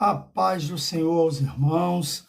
A paz do Senhor aos irmãos.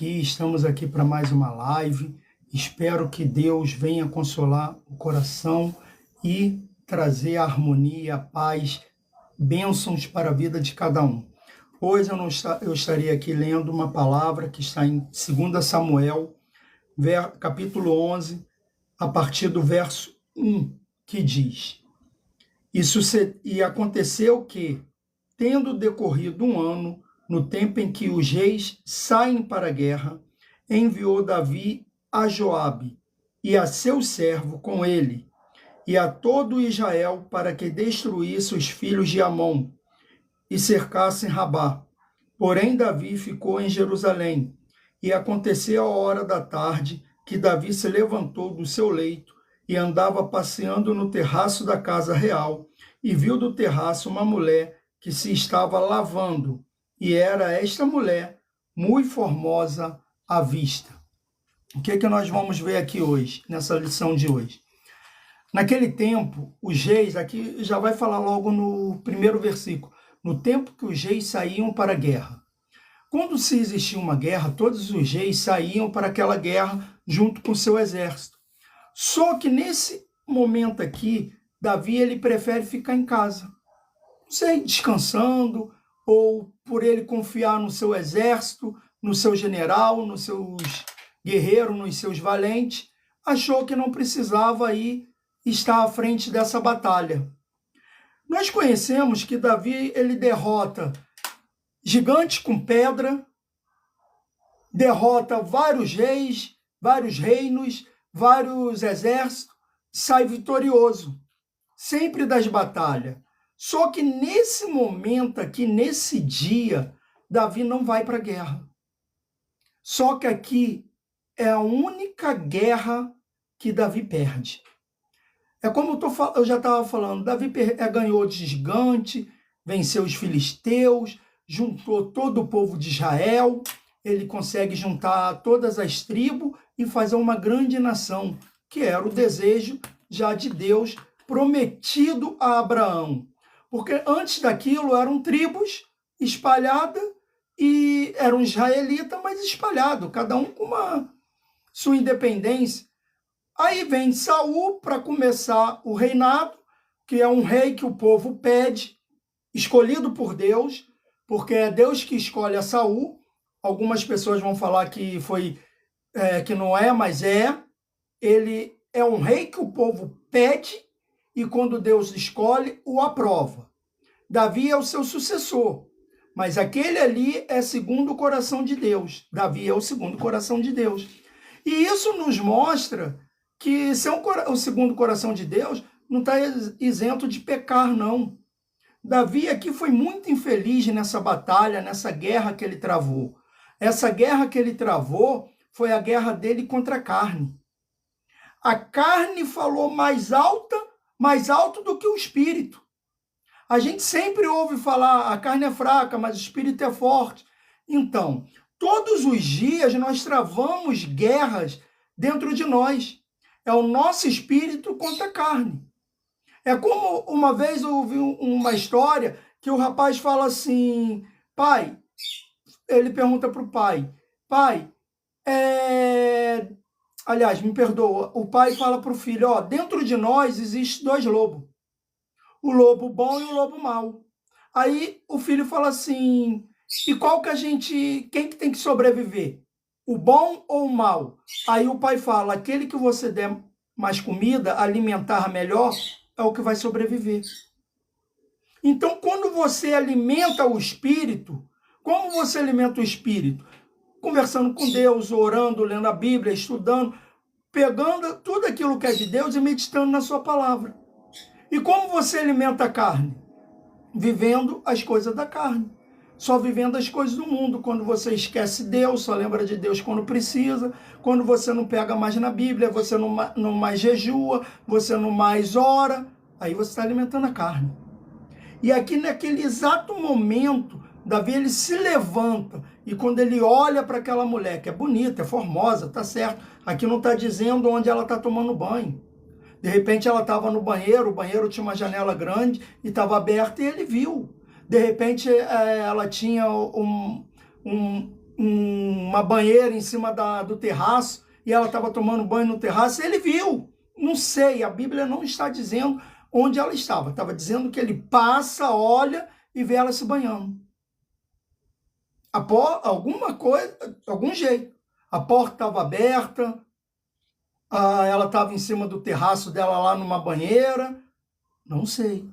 Estamos aqui para mais uma live. Espero que Deus venha consolar o coração e trazer a harmonia, a paz, bênçãos para a vida de cada um. Hoje eu estarei aqui lendo uma palavra que está em 2 Samuel, capítulo 11, a partir do verso 1, que diz: E aconteceu que, tendo decorrido um ano, no tempo em que os reis saem para a guerra, enviou Davi a Joabe e a seu servo com ele, e a todo Israel, para que destruísse os filhos de Amon e cercassem Rabá. Porém, Davi ficou em Jerusalém. E aconteceu a hora da tarde que Davi se levantou do seu leito e andava passeando no terraço da casa real, e viu do terraço uma mulher que se estava lavando, e era esta mulher muito formosa à vista. O que é que nós vamos ver aqui hoje, nessa lição de hoje? Naquele tempo, os reis, aqui já vai falar logo no primeiro versículo, no tempo que os reis saíam para a guerra. Quando se existia uma guerra, todos os reis saíam para aquela guerra junto com seu exército. Só que nesse momento aqui, Davi ele prefere ficar em casa. Não sei, descansando, ou por ele confiar no seu exército, no seu general, nos seus guerreiros, nos seus valentes, achou que não precisava estar à frente dessa batalha. Nós conhecemos que Davi ele derrota gigantes com pedra, derrota vários reis, vários reinos, vários exércitos, sai vitorioso, sempre das batalhas. Só que nesse momento aqui, nesse dia, Davi não vai para a guerra. Só que aqui é a única guerra que Davi perde. É como eu já estava falando, Davi ganhou de gigante, venceu os filisteus, juntou todo o povo de Israel, ele consegue juntar todas as tribos e fazer uma grande nação, que era o desejo já de Deus prometido a Abraão. Porque antes daquilo eram tribos espalhadas e eram israelitas, mas espalhados, cada um com sua independência. Aí vem Saul para começar o reinado, que é um rei que o povo pede, escolhido por Deus, porque é Deus que escolhe a Saul. Algumas pessoas vão falar que que não é, mas é. Ele é um rei que o povo pede e quando Deus escolhe, o aprova. Davi é o seu sucessor, mas aquele ali é segundo o coração de Deus. Davi é o segundo coração de Deus. E isso nos mostra que ser o segundo coração de Deus não está isento de pecar, não. Davi aqui foi muito infeliz nessa batalha, nessa guerra que ele travou. Essa guerra que ele travou foi a guerra dele contra a carne. A carne falou mais alto do que o espírito. A gente sempre ouve falar, a carne é fraca, mas o espírito é forte. Então, todos os dias nós travamos guerras dentro de nós. É o nosso espírito contra a carne. É como uma vez eu ouvi uma história que o rapaz fala assim, pai, ele pergunta para o pai, aliás, me perdoa, o pai fala para o filho, dentro de nós existem dois lobos, o lobo bom e o lobo mau. Aí o filho fala assim, e quem que tem que sobreviver? O bom ou o mau? Aí o pai fala, aquele que você der mais comida, alimentar melhor, é o que vai sobreviver. Então, quando você alimenta o espírito, como você alimenta o espírito? Conversando com Deus, orando, lendo a Bíblia, estudando, pegando tudo aquilo que é de Deus e meditando na sua palavra. E como você alimenta a carne? Vivendo as coisas da carne. Só vivendo as coisas do mundo. Quando você esquece Deus, só lembra de Deus quando precisa. Quando você não pega mais na Bíblia, você não mais jejua, você não mais ora. Aí você está alimentando a carne. E aqui naquele exato momento, Davi ele se levanta. E quando ele olha para aquela mulher, que é bonita, é formosa, tá certo. Aqui não está dizendo onde ela está tomando banho. De repente ela estava no banheiro, o banheiro tinha uma janela grande e estava aberta e ele viu. de repente ela tinha uma banheira em cima do terraço e ela estava tomando banho no terraço, ele viu. Não sei, a Bíblia não está dizendo onde ela estava. Estava dizendo que ele passa, olha e vê ela se banhando. Alguma coisa, algum jeito. A porta estava aberta, ela estava em cima do terraço dela lá numa banheira. Não sei.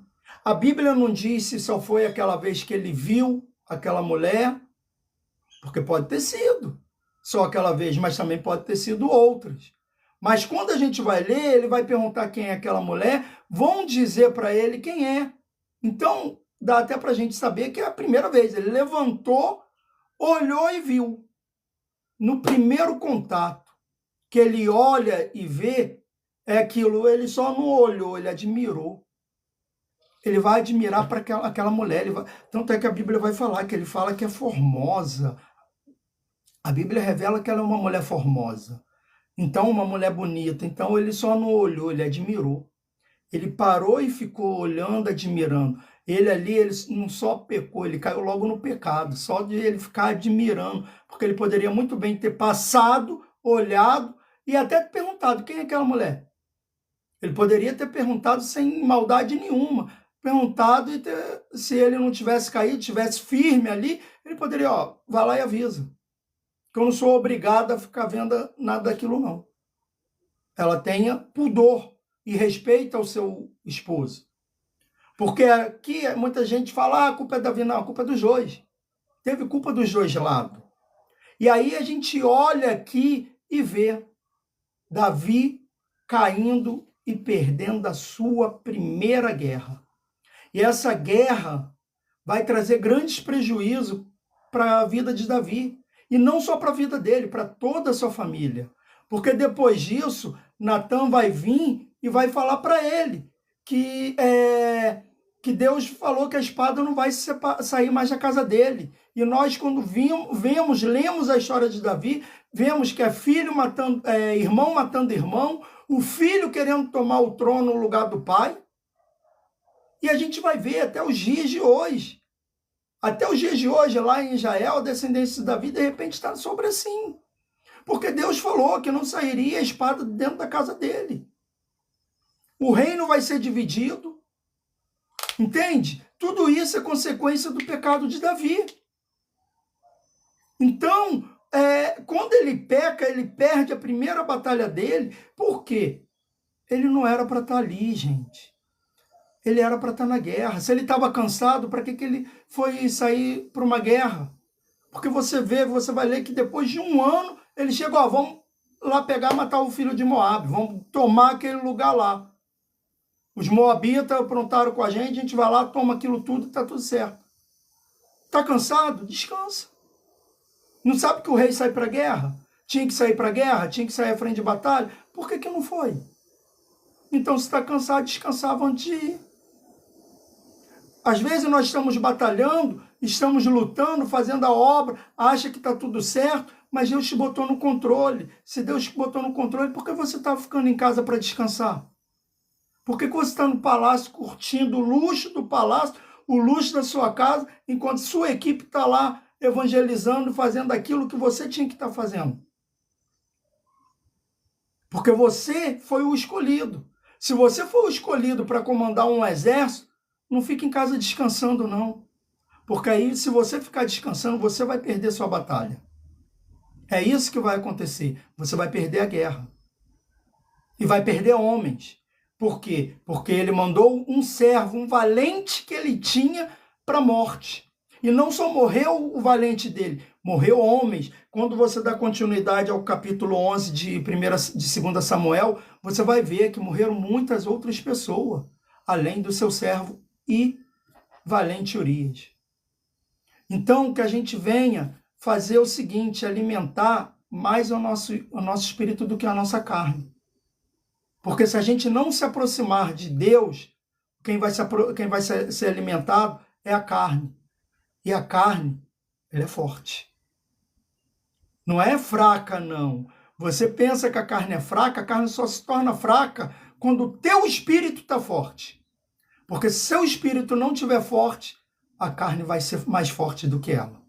A Bíblia não diz se só foi aquela vez que ele viu aquela mulher, porque pode ter sido só aquela vez, mas também pode ter sido outras. Mas quando a gente vai ler, ele vai perguntar quem é aquela mulher, vão dizer para ele quem é. Então, dá até para a gente saber que é a primeira vez. Ele levantou, olhou e viu. No primeiro contato, que ele olha e vê, é aquilo, ele só não olhou, ele admirou. Ele vai admirar para aquela mulher. Tanto é que a Bíblia vai falar, que ele fala que é formosa. A Bíblia revela que ela é uma mulher formosa. Então, uma mulher bonita. Então, ele só não olhou, ele admirou. Ele parou e ficou olhando, admirando. Ele ali, ele não só pecou, ele caiu logo no pecado. Só de ele ficar admirando. Porque ele poderia muito bem ter passado, olhado e até perguntado quem é aquela mulher. Ele poderia ter perguntado sem maldade nenhuma. Perguntado e se ele não tivesse caído, tivesse firme ali, ele poderia, vai lá e avisa. Que eu não sou obrigado a ficar vendo nada daquilo, não. Ela tenha pudor e respeito ao seu esposo. Porque aqui muita gente fala, a culpa é Davi, não, a culpa é dos dois. Teve culpa dos dois lados. E aí a gente olha aqui e vê Davi caindo e perdendo a sua primeira guerra. E essa guerra vai trazer grandes prejuízos para a vida de Davi. E não só para a vida dele, para toda a sua família. Porque depois disso, Natan vai vir e vai falar para ele que Deus falou que a espada não vai sair mais da casa dele. E nós, quando lemos a história de Davi, vemos que é filho matando, irmão matando irmão, o filho querendo tomar o trono no lugar do pai. E a gente vai ver até os dias de hoje. Até os dias de hoje, lá em Israel, a descendência de Davi, de repente, está sobre assim. Porque Deus falou que não sairia a espada dentro da casa dele. O reino vai ser dividido. Entende? Tudo isso é consequência do pecado de Davi. Então, quando ele peca, ele perde a primeira batalha dele. Por quê? Ele não era para estar ali, gente. Ele era para estar na guerra. Se ele estava cansado, para que ele foi sair para uma guerra? Porque você vai ler que depois de um ano, ele chegou, vamos lá pegar e matar o filho de Moabe, vamos tomar aquele lugar lá. Os moabitas aprontaram com a gente vai lá, toma aquilo tudo e está tudo certo. Está cansado? Descansa. Não sabe que o rei sai para a guerra? Tinha que sair para a guerra? Tinha que sair à frente de batalha? Por que não foi? Então, se está cansado, descansava antes de ir. Às vezes nós estamos batalhando, estamos lutando, fazendo a obra, acha que está tudo certo, mas Deus te botou no controle. Se Deus te botou no controle, por que você está ficando em casa para descansar? Por que você está no palácio curtindo o luxo do palácio, o luxo da sua casa, enquanto sua equipe está lá evangelizando, fazendo aquilo que você tinha que estar fazendo? Porque você foi o escolhido. Se você for o escolhido para comandar um exército, não fique em casa descansando, não. Porque aí, se você ficar descansando, você vai perder sua batalha. É isso que vai acontecer. Você vai perder a guerra. E vai perder homens. Por quê? Porque ele mandou um servo, um valente que ele tinha para a morte. E não só morreu o valente dele, morreu homens. Quando você dá continuidade ao capítulo 11 de 2 Samuel, você vai ver que morreram muitas outras pessoas, além do seu servo e valente Urias. Então, que a gente venha fazer o seguinte, alimentar mais o nosso espírito do que a nossa carne. Porque se a gente não se aproximar de Deus, quem vai ser alimentado é a carne. E a carne, ela é forte. Não é fraca, não. Você pensa que a carne é fraca, a carne só se torna fraca quando o teu espírito está forte. Porque se seu espírito não estiver forte, a carne vai ser mais forte do que ela.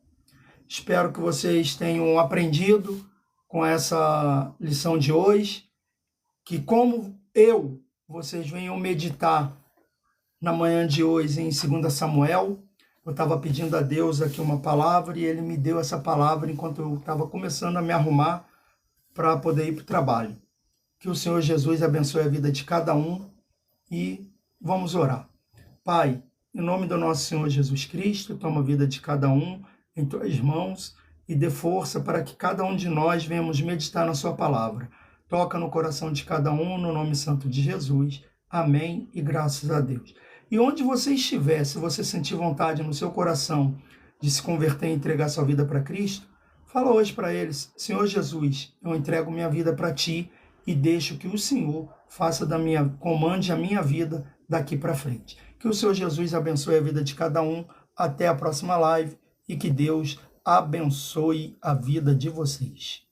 Espero que vocês tenham aprendido com essa lição de hoje, que como vocês venham meditar na manhã de hoje em 2 Samuel. Eu estava pedindo a Deus aqui uma palavra e Ele me deu essa palavra enquanto eu estava começando a me arrumar para poder ir para o trabalho. Que o Senhor Jesus abençoe a vida de cada um e vamos orar. Pai, em nome do nosso Senhor Jesus Cristo, toma a vida de cada um em tuas mãos e dê força para que cada um de nós venhamos meditar na sua palavra. Toca no coração de cada um, no nome santo de Jesus. Amém e graças a Deus. E onde você estiver, se você sentir vontade no seu coração de se converter e entregar sua vida para Cristo, fala hoje para eles: Senhor Jesus, eu entrego minha vida para Ti e deixo que o Senhor comande a minha vida daqui para frente. Que o Senhor Jesus abençoe a vida de cada um. Até a próxima live e que Deus abençoe a vida de vocês.